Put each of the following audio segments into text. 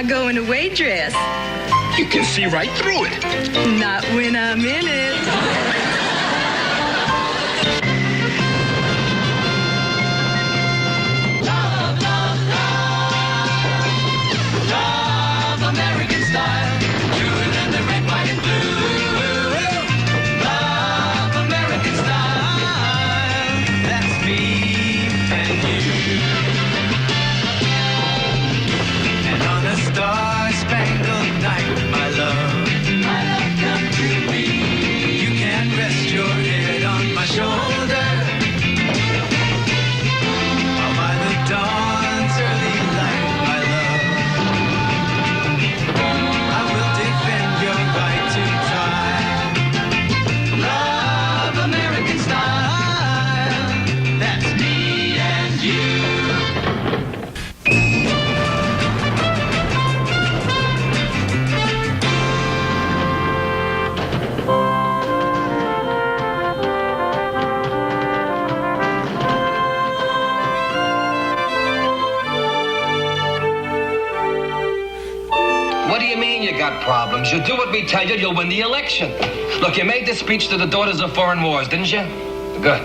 not going away dress. You can see right through it. Not when I'm in it. Love, love, love. Love American style. Truer than the red, white, and blue. Love American style. That's me and you. And on a star-spangled night, my love, come to me. You can rest your head on my shoulder, while by the dawn's early light, my love, I will defend your right to try. Love American style. That's me and you. What do you mean you got problems? You do what we tell you, you'll win the election. Look, you made this speech to the daughters of foreign wars, didn't you? Good.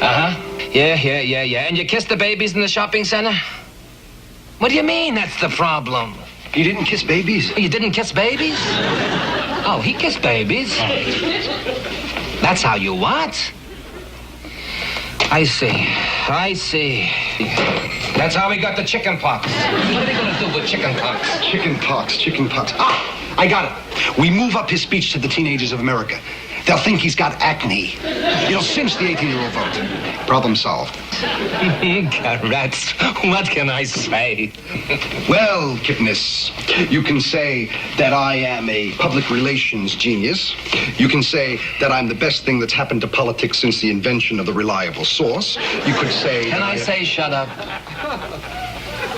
Uh-huh. Yeah. And you kissed the babies in the shopping center? What do you mean that's the problem? You didn't kiss babies? You didn't kiss babies? Oh, he kissed babies. That's how you what? I see. That's how we got the chicken pox. What are they going to do with chicken pox? Chicken pox. Ah, I got it. We move up his speech to the teenagers of America. They'll think he's got acne. You'll cinch the 18-year-old vote. Problem solved. Rats, what can I say? Well, Kipnis, you can say that I am a public relations genius. You can say that I'm the best thing that's happened to politics since the invention of the reliable source. You could say... Can I say shut up?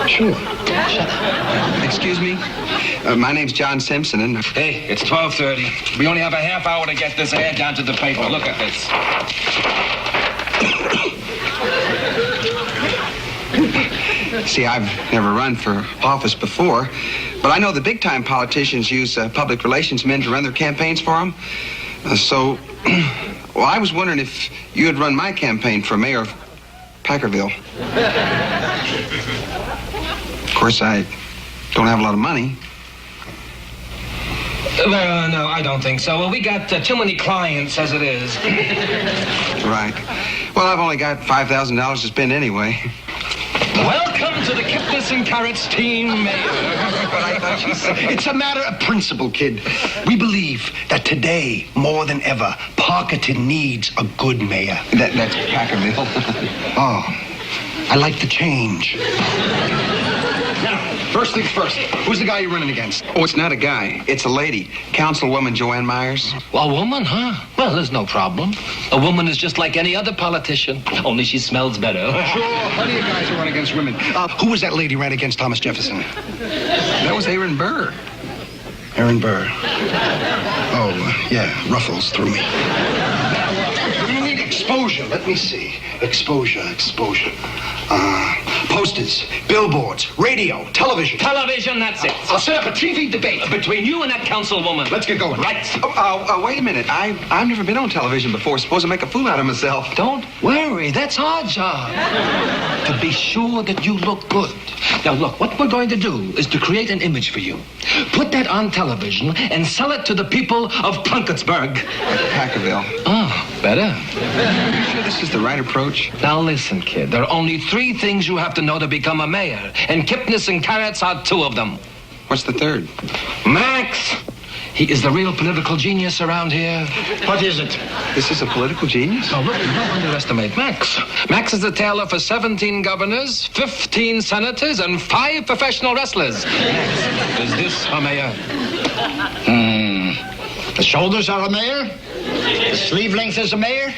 Sure. Shut up. Excuse me? My name's John Simpson, and... Hey, it's 12:30. We only have a half hour to get this ad down to the paper. Look at this. See, I've never run for office before, but I know the big-time politicians use public relations men to run their campaigns for them. Well, I was wondering if you had run my campaign for mayor of Packerville. Of course, I don't have a lot of money. Well, no, I don't think so. Well, we got too many clients as it is. Right. Well, I've only got $5,000 to spend anyway. Welcome to the Kipnis and Carrots team, Mayor. But I thought you said... It's a matter of principle, kid. We believe that today, more than ever, Parkerton needs a good mayor. That's Packerville. Oh, I like the change. Now, first things first, who's the guy you're running against? Oh, it's not a guy. It's a lady. Councilwoman Joanne Myers. Well, a woman, huh? Well, there's no problem. A woman is just like any other politician, only she smells better. Sure, plenty of guys who run against women. Who was that lady who ran against Thomas Jefferson? That was Aaron Burr. Aaron Burr. Oh, yeah, Ruffles threw me. You need exposure. Let me see. Exposure. Posters, billboards, radio, television. Television, that's it. I'll set up a TV debate. Between you and that councilwoman. Let's get going. Right. Wait a minute. I've never been on television before. Suppose I make a fool out of myself. Don't worry, that's our job. To be sure that you look good. Now, look, what we're going to do is to create an image for you. Put that on television and sell it to the people of Plunkettsburg. Packerville. Oh, better. You sure this is the right approach? Now, listen, kid. There are only 3 things you have to know to become a mayor. And Kipnis and Carrots are 2 of them. What's the third? Max! He is the real political genius around here. What is it? This is a political genius? Oh, look, don't underestimate Max. Max is the tailor for 17 governors, 15 senators, and 5 professional wrestlers. Max, is this a mayor? The shoulders are a mayor. The sleeve length is a mayor.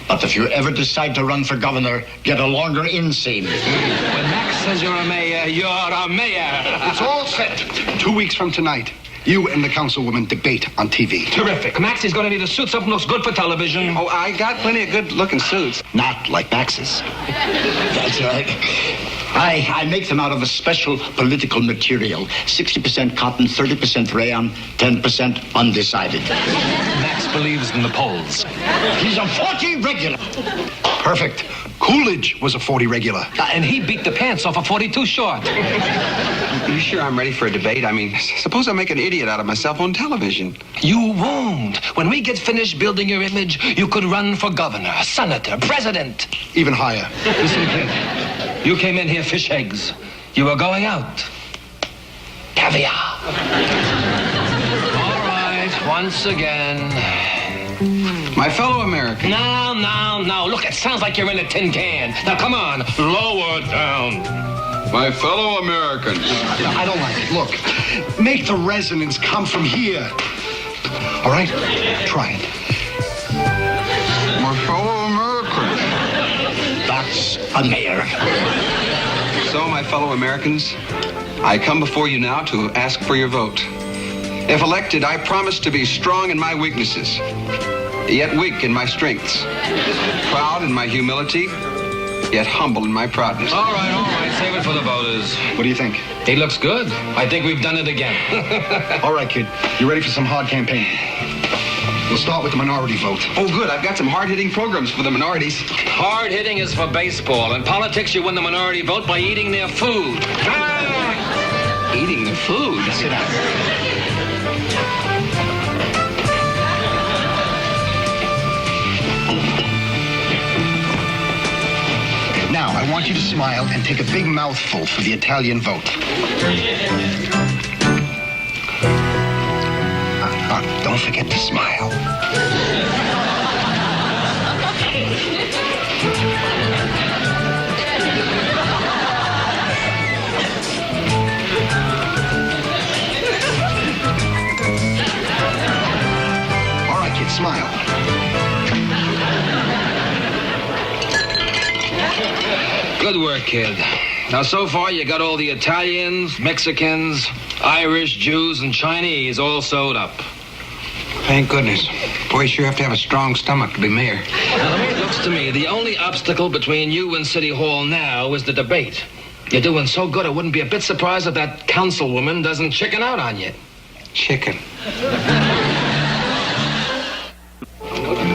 But if you ever decide to run for governor, get a longer inseam. When Max says you're a mayor, you're a mayor. It's all set. 2 weeks from tonight, you and the councilwoman debate on TV. Terrific. Max is going to need a suit. Something looks good for television. Oh, I got plenty of good-looking suits. Not like Max's. That's right. I make them out of a special political material. 60% cotton, 30% rayon, 10% undecided. Max believes in the polls. He's a 40 regular. Perfect. Coolidge was a 40 regular. And he beat the pants off a 42 short. Are you sure I'm ready for a debate? I mean, suppose I make an idiot out of myself on television. You won't. When we get finished building your image, you could run for governor, senator, president. Even higher. Listen, kid. You came in here fish eggs. You were going out. Caviar. All right, once again. My fellow Americans. Now. Look, it sounds like you're in a tin can. Now, come on. Lower down. My fellow Americans. I don't like it. Look, make the resonance come from here. All right? Try it. My fellow Americans. That's a mayor. So, my fellow Americans, I come before you now to ask for your vote. If elected, I promise to be strong in my weaknesses, yet weak in my strengths, proud in my humility, yet humble in my proudness. All right. Save it for the voters. What do you think? He looks good. I think we've done it again. All right, kid. You ready for some hard campaigning? We'll start with the minority vote. Oh, good. I've got some hard-hitting programs for the minorities. Hard hitting is for baseball. In politics, you win the minority vote by eating their food. Eating the food. Sit down. Now, I want you to smile and take a big mouthful for the Italian vote. Don't forget to smile. All right, kids, smile. Good work, kid. Now, so far, you got all the Italians, Mexicans, Irish, Jews, and Chinese all sewed up. Thank goodness. Boy, you sure have to have a strong stomach to be mayor. Now, the way it looks to me, the only obstacle between you and City Hall now is the debate. You're doing so good, I wouldn't be a bit surprised if that councilwoman doesn't chicken out on you. Chicken.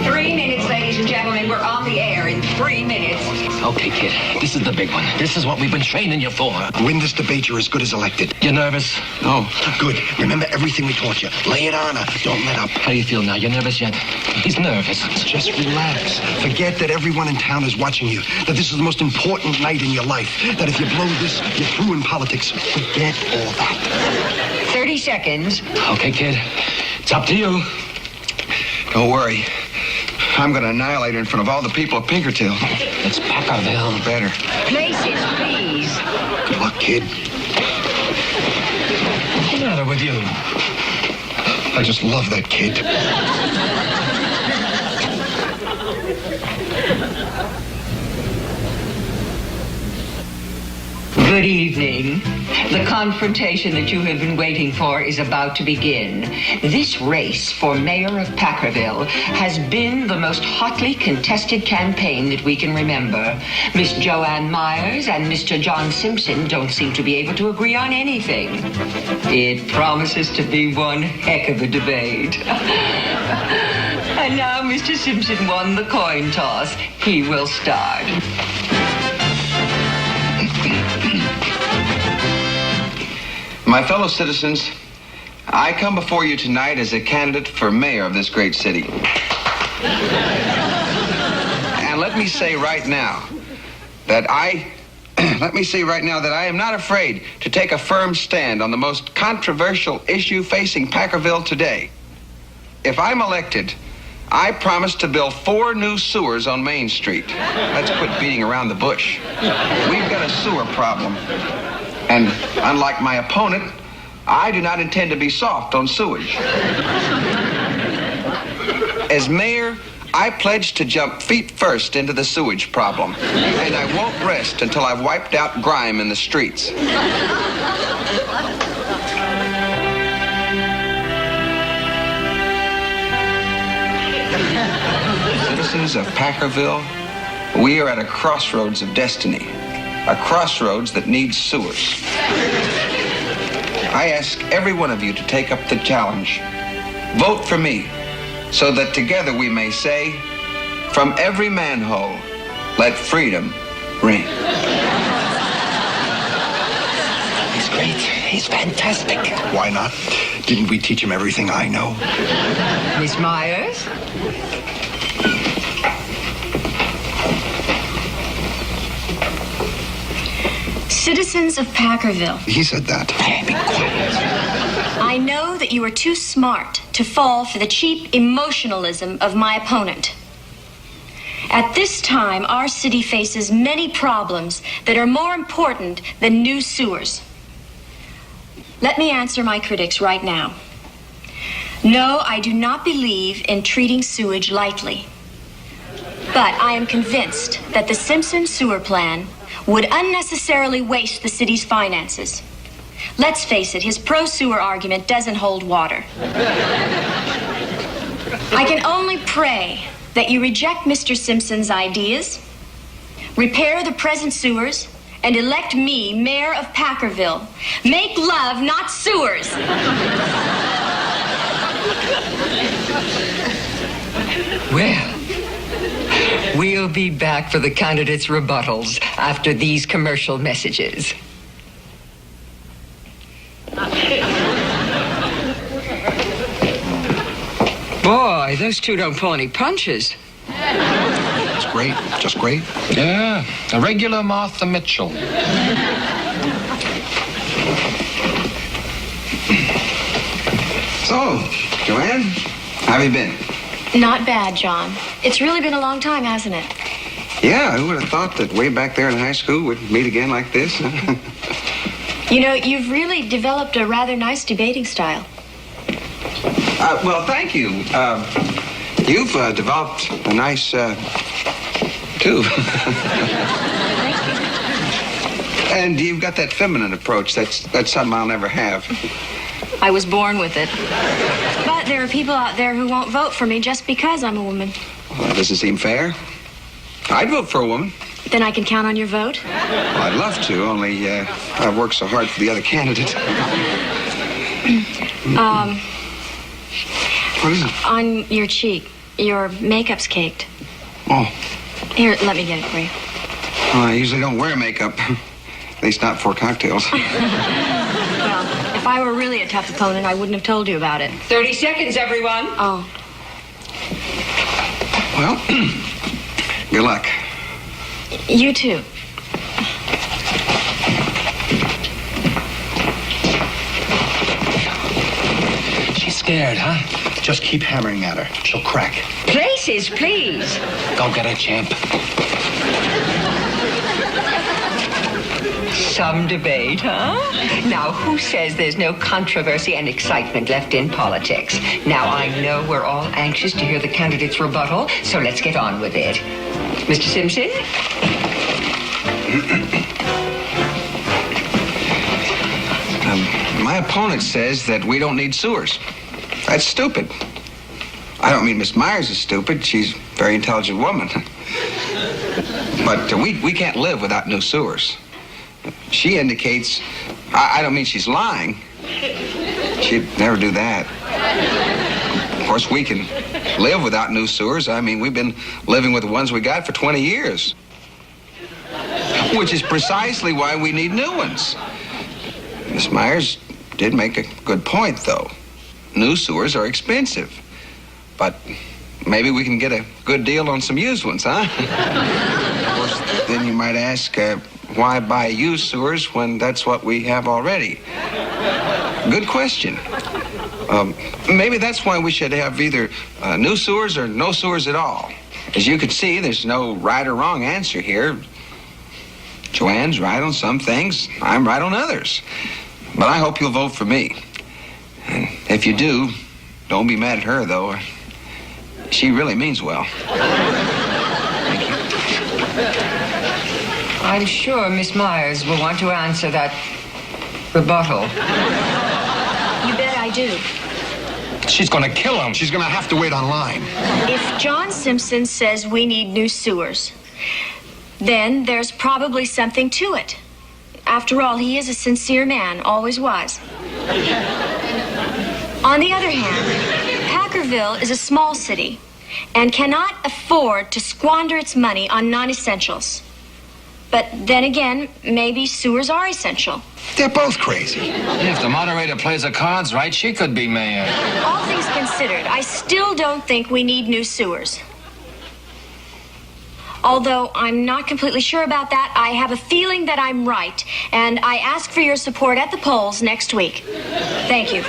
3 minutes, ladies and gentlemen. We're on the air in 3 minutes. Okay, kid, this is the big one. This is what we've been training you for. Win this debate, you're as good as elected. You nervous? No. Good. Remember everything we taught you. Lay it on her. Don't let up. How do you feel now? You nervous yet? He's nervous. Just relax. Forget that everyone in town is watching you. That this is the most important night in your life. That if you blow this, you're through in politics. Forget all that. 30 seconds. Okay, kid, it's up to you. Don't worry. I'm going to annihilate her in front of all the people of Pinkerton. It's Packerville. Better. Places, please. Good luck, kid. What's the matter with you? I just love that kid. Good evening. The confrontation that you have been waiting for is about to begin. This race for mayor of Packerville has been the most hotly contested campaign that we can remember. Miss Joanne Myers and Mr. John Simpson don't seem to be able to agree on anything. It promises to be one heck of a debate. And now Mr. Simpson won the coin toss. He will start. My fellow citizens, I come before you tonight as a candidate for mayor of this great city. And let me say right now that I am not afraid to take a firm stand on the most controversial issue facing Packerville today. If I'm elected, I promise to build 4 new sewers on Main Street. Let's quit beating around the bush. We've got a sewer problem. And unlike my opponent, I do not intend to be soft on sewage. As mayor, I pledge to jump feet first into the sewage problem. And I won't rest until I've wiped out grime in the streets. Citizens of Packerville, we are at a crossroads of destiny. a crossroads that needs sewers. I ask every one of you to take up the challenge. Vote for me, so that together we may say, from every manhole, let freedom ring. He's great. He's fantastic. Why not? Didn't we teach him everything I know? Miss Myers? Citizens of Packerville, He said that. Be quiet. I know that you are too smart to fall for the cheap emotionalism of my opponent. At this time, our city faces many problems that are more important than new sewers. Let me answer my critics right now. No, I do not believe in treating sewage lightly. But I am convinced that the Simpson sewer plan would unnecessarily waste the city's finances. Let's face it, his pro-sewer argument doesn't hold water. I can only pray that you reject Mr. Simpson's ideas, repair the present sewers, and elect me mayor of Packerville. Make love, not sewers. Well, we'll be back for the candidates' rebuttals after these commercial messages. Boy, those two don't pull any punches. It's great. Just great. Yeah, a regular Martha Mitchell. So, Joanne, how have you been? Not bad, John. It's really been a long time, hasn't it? Yeah, who would have thought that way back there in high school we'd meet again like this? You know, you've really developed a rather nice debating style. Well, thank you. You've developed a nice, too. And you've got that feminine approach. That's something I'll never have. I was born with it. But there are people out there who won't vote for me just because I'm a woman. Well, that doesn't seem fair. I'd vote for a woman. Then I can count on your vote? Well, I'd love to, only I've worked so hard for the other candidate. What is it? On your cheek, your makeup's caked. Oh, Here, let me get it for you. well, I usually don't wear makeup. At least not for cocktails. Well, if I were really a tough opponent, I wouldn't have told you about it. 30 seconds, everyone. Oh. Well, good luck. You too. She's scared, huh? Just keep hammering at her. She'll crack. Places, please. Go get her, champ. Some debate, huh? Now, who says there's no controversy and excitement left in politics? Now, I know we're all anxious to hear the candidate's rebuttal, so let's get on with it. Mr. Simpson? My opponent says that we don't need sewers. That's stupid. I don't mean Miss Myers is stupid. She's a very intelligent woman. But we can't live without new sewers. She indicates, I don't mean she's lying. She'd never do that. Of course, we can live without new sewers. I mean, we've been living with the ones we got for 20 years. Which is precisely why we need new ones. Miss Myers did make a good point, though. New sewers are expensive. But maybe we can get a good deal on some used ones, huh? Of course, then you might ask, why buy used sewers when that's what we have already? Good question. Maybe that's why we should have either new sewers or no sewers at all. As you can see, there's no right or wrong answer here. Joanne's right on some things. I'm right on others. But I hope you'll vote for me. And if you do, don't be mad at her, though. She really means well. Thank you. I'm sure Miss Myers will want to answer that rebuttal. You bet I do. She's gonna kill him. She's gonna have to wait online. If John Simpson says we need new sewers, then there's probably something to it. After all, he is a sincere man, always was. On the other hand, Packerville is a small city and cannot afford to squander its money on non-essentials. But then again, maybe sewers are essential. They're both crazy. If the moderator plays the cards right, she could be mayor. All things considered, I still don't think we need new sewers. Although I'm not completely sure about that, I have a feeling that I'm right, and I ask for your support at the polls next week. Thank you.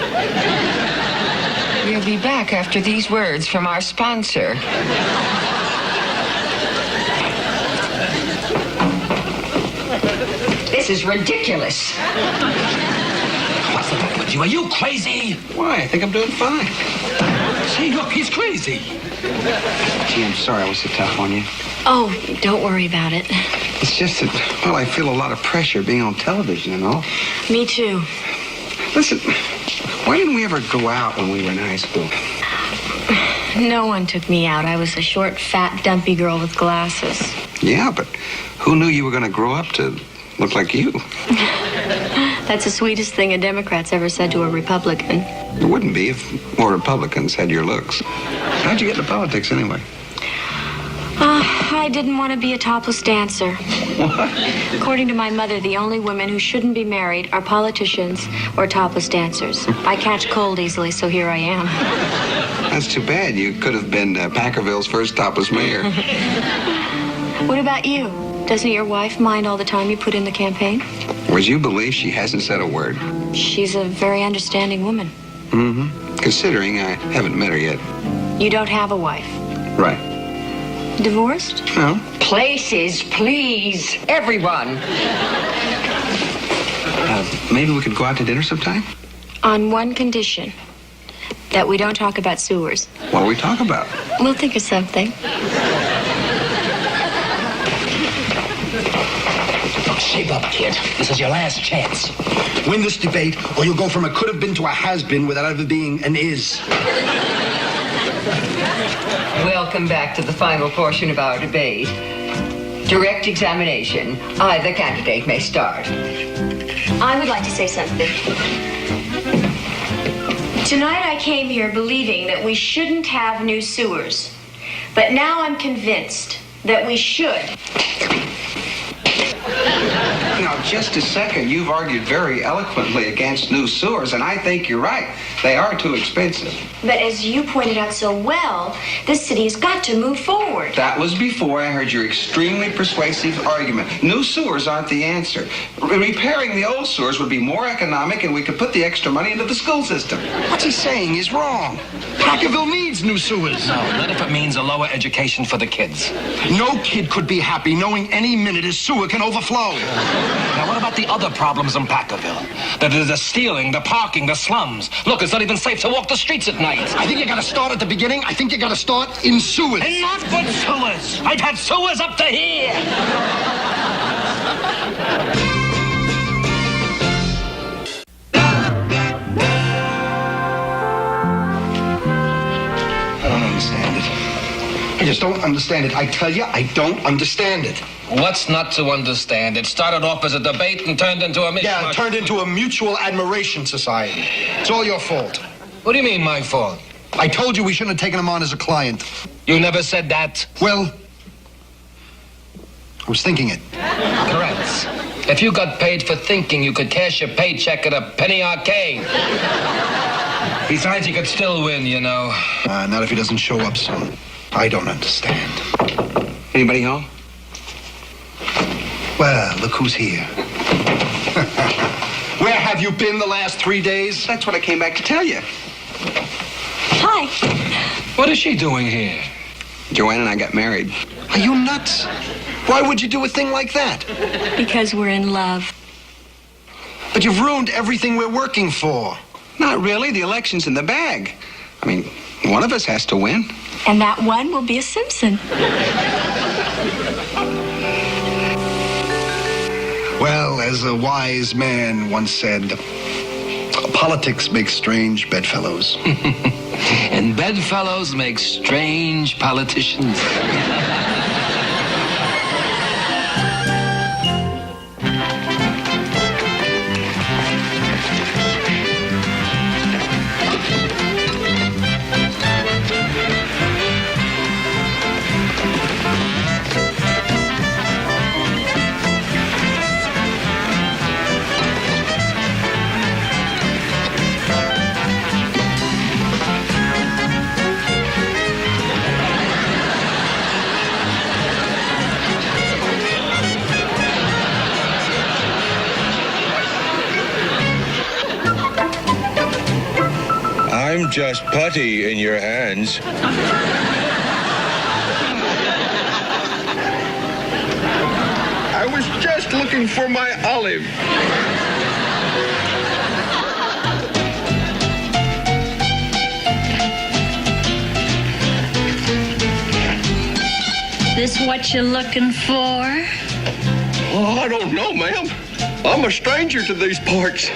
We'll be back after these words from our sponsor. This is ridiculous. What's the matter with you? Are you crazy? Why? I think I'm doing fine. See, look, he's crazy. Gee, I'm sorry I was so tough on you. Oh, don't worry about it. It's just that, well, I feel a lot of pressure being on television and all. Me too. Listen, why didn't we ever go out when we were in high school? No one took me out. I was a short, fat, dumpy girl with glasses. Yeah, but who knew you were going to grow up to look like you? That's the sweetest thing a Democrat's ever said to a Republican. It wouldn't be if more Republicans had your looks. How'd you get into politics anyway? I didn't want to be a topless dancer. What? According to my mother, the only women who shouldn't be married are politicians or topless dancers. I catch cold easily, so here I am. That's too bad. You could have been Packerville's first topless mayor. What about you? Doesn't your wife mind all the time you put in the campaign? Would you believe she hasn't said a word? She's a very understanding woman. Mm-hmm. Considering I haven't met her yet. You don't have a wife. Right. Divorced? No. Places, please. Everyone. Maybe we could go out to dinner sometime? On one condition. That we don't talk about sewers. What do we talk about? We'll think of something. Shape up, kid. This is your last chance. Win this debate, or you'll go from a could have been to a has been without ever being an is. Welcome back to the final portion of our debate. Direct examination. Either candidate may start. I would like to say something. Tonight I came here believing that we shouldn't have new sewers. But now I'm convinced that we should. Now, just a second. You've argued very eloquently against new sewers, and I think you're right. They are too expensive. But as you pointed out so well, this city has got to move forward. That was before I heard your extremely persuasive argument. New sewers aren't the answer. Repairing the old sewers would be more economic, and we could put the extra money into the school system. What's he saying? He's wrong. Packerville needs new sewers. No, not if it means a lower education for the kids. No kid could be happy knowing any minute his sewer can overflow. Now, what about the other problems in Packerville? The stealing, the parking, the slums. Look, it's not even safe to walk the streets at night. I think you gotta start at the beginning. I think you gotta start in sewers. And not good sewers. I've had sewers up to here. I don't understand it. I just don't understand it. I tell you, I don't understand it. What's not to understand? It started off as a debate and turned into a mishmash. Yeah, it turned into a mutual admiration society. It's all your fault. What do you mean, my fault? I told you we shouldn't have taken him on as a client. You never said that. Well, I was thinking it. Correct. If you got paid for thinking, you could cash your paycheck at a penny arcade. Besides, you could still win, you know. Not if he doesn't show up soon. I don't understand. Anybody home? Well, look who's here. Where have you been the last 3 days? That's what I came back to tell you. Hi. What is she doing here? Joanne and I got married. Are you nuts? Why would you do a thing like that? Because we're in love. But you've ruined everything we're working for. Not really. The election's in the bag. I mean, one of us has to win. And that one will be a Simpson. Well, as a wise man once said, politics make strange bedfellows. And bedfellows make strange politicians. I'm just putty in your hands. I was just looking for my olive. This what you're looking for? Oh, I don't know, ma'am. I'm a stranger to these parts.